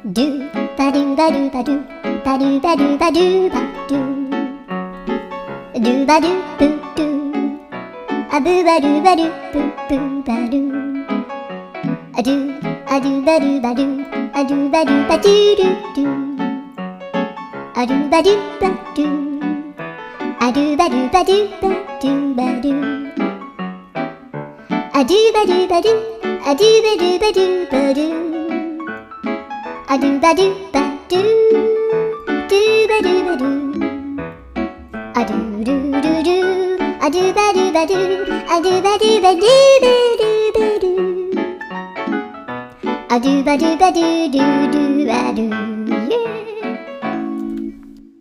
Do ba do ba do ba do ba do ba do ba do ba do do ba do boo do a boo ba do ba do boo boo ba do a do ba do ba do a do ba do ba do do do a do ba do ba do a do ba do ba do ba do ba do a do ba do ba do a do ba do ba do ba do a do ba do ba do do ba do ba do a do do do do a do ba do ba do a do ba do ba do ba do ba do a do ba do ba do do do ba do